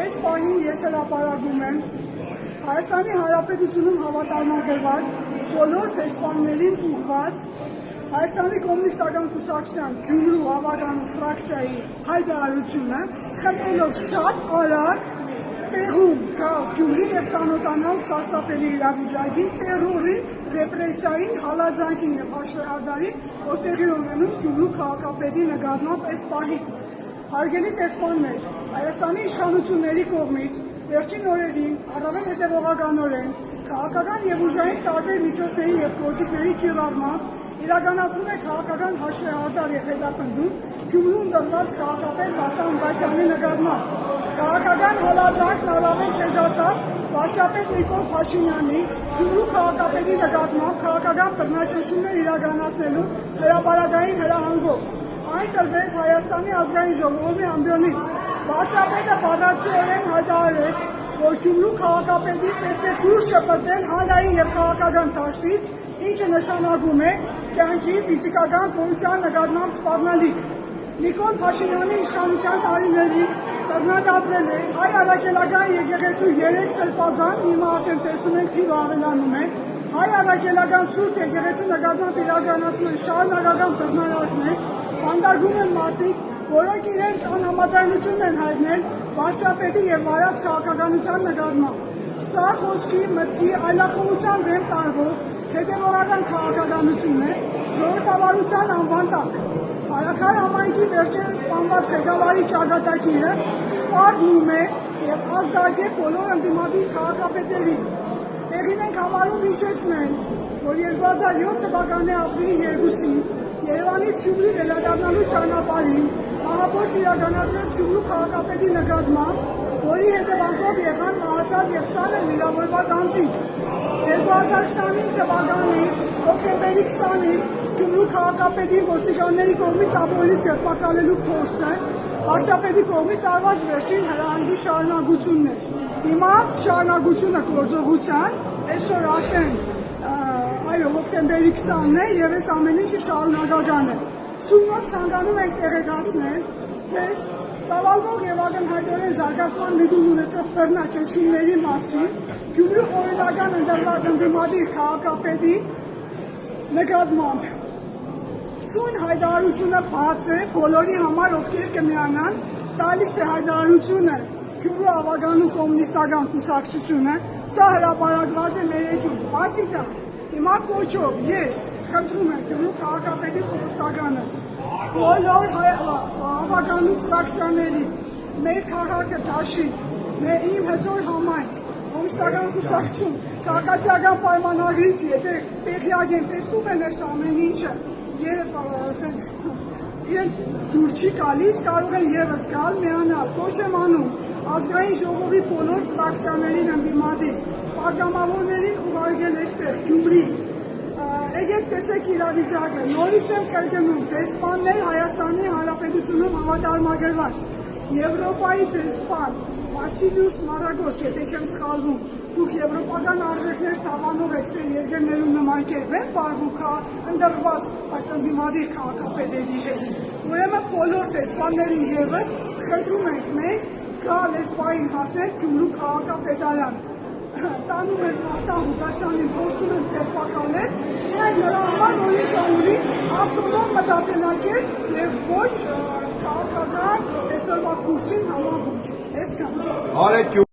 այս պահին ես հրապարակում եմ Հայաստանի Հանրապետությունում հավատարմագրված բոլոր դեսպաններին ուղղված Հայաստանի կոմունիստական կուսակցության Գյումրու հավաքանու ֆրակցիայի հայտարարությունը, խնդրելով շատ արագ տեղում գալ Գյումրի և ծանոթանալ սարսափելի իրավիճակին, տերորին, ռեպրեսիային, հալածանքին և հաշվեհարդարին, որ տեղի ունենում Գյումրու քաղաքապետի նկատմամբ այս պահին։ Հարգելի դեսպաններ, Հայաստանի իշխանությունների կողմից վերջին օրերին առավել հետևողականորեն քաղաքական և ուժային տարբեր միջոցների և գործիքների կիրառմամբ իրականացնում է քաղաքական հաշվեհարդար և հետապնդում Գյումրում դրված քաղաքապետ Վարդան Բասյանի նկատմամբ։ Քաղաքական հալածանքն առավել թեժացավ վարչապետ Նիկոլ Փաշինյանի Գյումրու քաղաքապետի նկատմամբ քաղաքական բռնաճնշումներ իրականացնելու հրապարակային հրահանգով։ Այն տրվեց Հայաստանի ազգային ժողովի ամբիոնից։ Վարչապետը բաղացիորեն հայտարարեց, որ Գյումրու քաղաքապետի պետք է դուրս շպրտել հանրային և քաղաքական դաշտից, ինչը նշանակում է կյանքի ֆիզիկական գոյության նկատմամբ սպառնալիք։ Նիկոլ Փաշինյանի իշխանության տարիներին բռնադատվել է հայ առաքելական եկեղեցու 3 սրբազան, հիմա արդեն տեսնում ենք թիվը ավելանում է, հայ առաքելական սուրբ եկեղեցու նկատմամբ իրականացնում են շարունակական բռնարարքներ, բանտարկում են մարդիկ, որոնք իրենց անհամաձայնությունն են հայտնել վարչապետի և վարած քաղաքականության նկատմամբ։ Սա խոսքի, մտքի, այլախոհության դեմ տարվող հետևողական քաղաքականություն է, ժողովրդավարության անվան տակ։ Հարաքար համայնքի վերջերս սպանված ղեկավարի ճակատագիրը սպառնում է և ազդակ է բոլոր ընդդիմադիր քաղաքապետերին։ Տեղին ենք համարում հիշեցնել, որ 2007 թվականի ապրիլի 2-ին Երևանից Գյումրի վերադառնալու ճանապարհին մահափորձ իրականացրեց Գյումրու քաղաքապետի նկատմամբ, որի հետևանքով եղան մահացած և ծանր վիրավորված անձինք։ 2025 թվականի հոկտեմբերի 20-ին Գյումրու քաղաքապետի ոստիկանների կողմից ապօրինի ձերբակալելու փորձը վարչապետի կողմից արված վերջին հրահանգի շարունակությունն էր։ Հիմա շարունակությունը գործողության, այսօր արդեն հոկտեմբերի 20-ն է և այս ամեն ինչը շարունակական է։ Սուրմով ցանկանում ենք տեղեկացնել ձեզ ծավալվող և ակնհայտորեն զարգացման միտում ունեցող բռնաճնշումների մասին Գյումրու օրինական ընտրված ընդդիմադիր քաղաքապետի նկատմամբ։ Սույն հայտարարությունը բաց է բոլորի համար, ովքեր կմիանան, տալիս է հայտարարությունը Գյումրու ավագանու կոմունիստական կուսակցությունը, սա հրապարակված է մեր էջում։ Բացի դա, հիմա կոչով ես խնդրում եմ Գյումրու քաղաքապետի խորհրդականս բոլոր ավագանու ֆրակցիաների մեր քաղաքը դաշինք, իմ հզոր համայնք, կոմունիստական կուսակցություն, քաղաքացիական պայմանագրից եթե տեղյակ են, տեսնում են այս ամեն ինչը և իրենց դուր չի գալիս, կարող են ևս գալ, միանալ, կոչ եմ անում ազգային ժողովի բոլոր ֆրակցիաներին ընդդիմադիր, պատգամավորներին ուղարկել այստեղ Գյումրի, եկեք տեսեք իրավիճակը, նորից եմ կրկնում, դեսպաններ Հայաստանի Հանրապետությունում հավատարմագրված, Եվրոպայի դեսպան Վասիլիուս Մարագոս, եթե չեմ սխալվում, դուք եվրոպական արժեքներ թավանող եք, ձեր երկրներում նման կերպ են պարվում ընտրված, բայց ընդդիմադիր քաղաքապետերի հետ։ Ուրեմն բոլոր դեսպաններին ևս խնդրում ենք մենք գալ այս պահին հասնել Գյումրու քաղաքապետարան։ Տանում են Վարդան Ղուկասյանին, փորձում են ձերբակալել, միայն նրա համար, որ ինքը ունի ավտոնոմ մտածելակերպ և ոչ քաղաքական այսօրվա կուրսին համահունչ։ Այսքան։